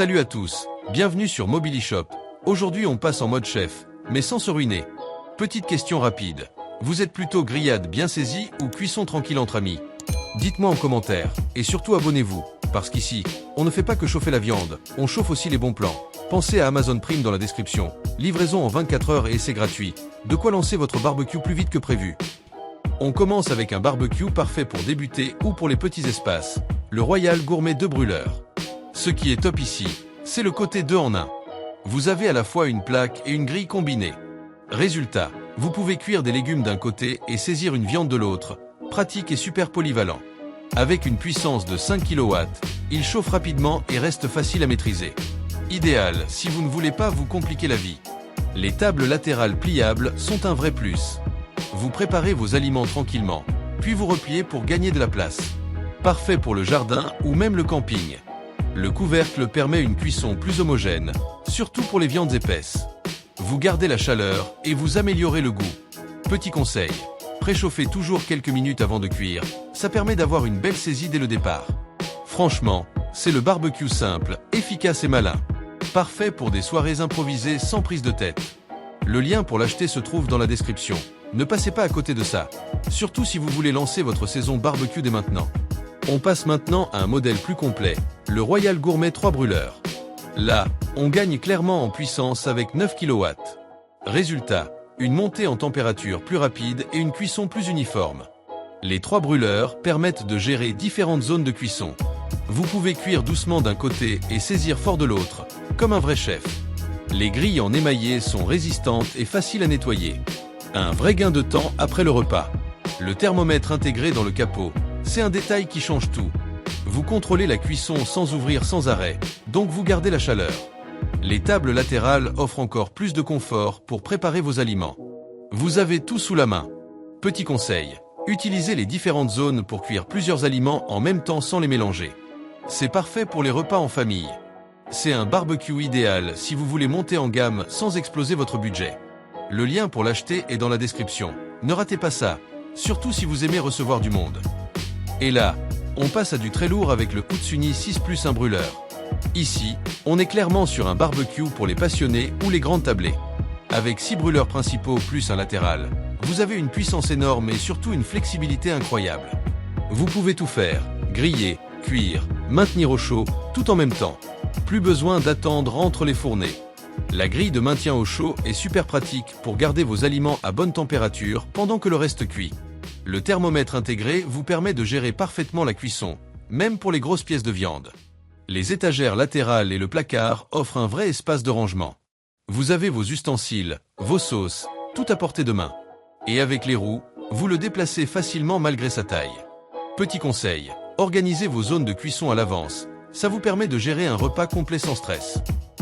Salut à tous, bienvenue sur Mobilishop. Aujourd'hui on passe en mode chef, mais sans se ruiner. Petite question rapide, vous êtes plutôt grillade bien saisie ou cuisson tranquille entre amis? Dites-moi en commentaire, et surtout abonnez-vous, parce qu'ici, on ne fait pas que chauffer la viande, on chauffe aussi les bons plans. Pensez à Amazon Prime dans la description, livraison en 24 heures et essai gratuit, de quoi lancer votre barbecue plus vite que prévu. On commence avec un barbecue parfait pour débuter ou pour les petits espaces, le Royal Gourmet 2 brûleurs. Ce qui est top ici, c'est le côté 2 en 1. Vous avez à la fois une plaque et une grille combinée. Résultat, vous pouvez cuire des légumes d'un côté et saisir une viande de l'autre, pratique et super polyvalent. Avec une puissance de 5 kW, il chauffe rapidement et reste facile à maîtriser. Idéal si vous ne voulez pas vous compliquer la vie. Les tables latérales pliables sont un vrai plus. Vous préparez vos aliments tranquillement, puis vous repliez pour gagner de la place. Parfait pour le jardin ou même le camping. Le couvercle permet une cuisson plus homogène, surtout pour les viandes épaisses. Vous gardez la chaleur et vous améliorez le goût. Petit conseil, préchauffez toujours quelques minutes avant de cuire, ça permet d'avoir une belle saisie dès le départ. Franchement, c'est le barbecue simple, efficace et malin. Parfait pour des soirées improvisées sans prise de tête. Le lien pour l'acheter se trouve dans la description. Ne passez pas à côté de ça, surtout si vous voulez lancer votre saison barbecue dès maintenant. On passe maintenant à un modèle plus complet, le Royal Gourmet 3 brûleurs. Là, on gagne clairement en puissance avec 9 kW. Résultat, une montée en température plus rapide et une cuisson plus uniforme. Les 3 brûleurs permettent de gérer différentes zones de cuisson. Vous pouvez cuire doucement d'un côté et saisir fort de l'autre, comme un vrai chef. Les grilles en émaillé sont résistantes et faciles à nettoyer. Un vrai gain de temps après le repas. Le thermomètre intégré dans le capot, c'est un détail qui change tout. Vous contrôlez la cuisson sans ouvrir sans arrêt, donc vous gardez la chaleur. Les tables latérales offrent encore plus de confort pour préparer vos aliments. Vous avez tout sous la main. Petit conseil, utilisez les différentes zones pour cuire plusieurs aliments en même temps sans les mélanger. C'est parfait pour les repas en famille. C'est un barbecue idéal si vous voulez monter en gamme sans exploser votre budget. Le lien pour l'acheter est dans la description. Ne ratez pas ça, surtout si vous aimez recevoir du monde. Et là, on passe à du très lourd avec le Utsuni 6+1 brûleur. Ici, on est clairement sur un barbecue pour les passionnés ou les grandes tablées. Avec 6 brûleurs principaux plus un latéral, vous avez une puissance énorme et surtout une flexibilité incroyable. Vous pouvez tout faire, griller, cuire, maintenir au chaud, tout en même temps. Plus besoin d'attendre entre les fournées. La grille de maintien au chaud est super pratique pour garder vos aliments à bonne température pendant que le reste cuit. Le thermomètre intégré vous permet de gérer parfaitement la cuisson, même pour les grosses pièces de viande. Les étagères latérales et le placard offrent un vrai espace de rangement. Vous avez vos ustensiles, vos sauces, tout à portée de main. Et avec les roues, vous le déplacez facilement malgré sa taille. Petit conseil, organisez vos zones de cuisson à l'avance. Ça vous permet de gérer un repas complet sans stress.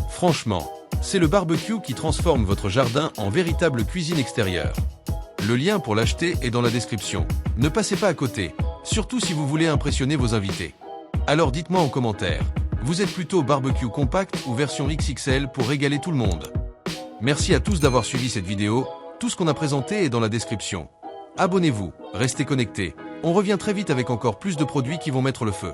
Franchement, c'est le barbecue qui transforme votre jardin en véritable cuisine extérieure. Le lien pour l'acheter est dans la description. Ne passez pas à côté, surtout si vous voulez impressionner vos invités. Alors dites-moi en commentaire, vous êtes plutôt barbecue compact ou version XXL pour régaler tout le monde? Merci à tous d'avoir suivi cette vidéo, tout ce qu'on a présenté est dans la description. Abonnez-vous, restez connectés, on revient très vite avec encore plus de produits qui vont mettre le feu.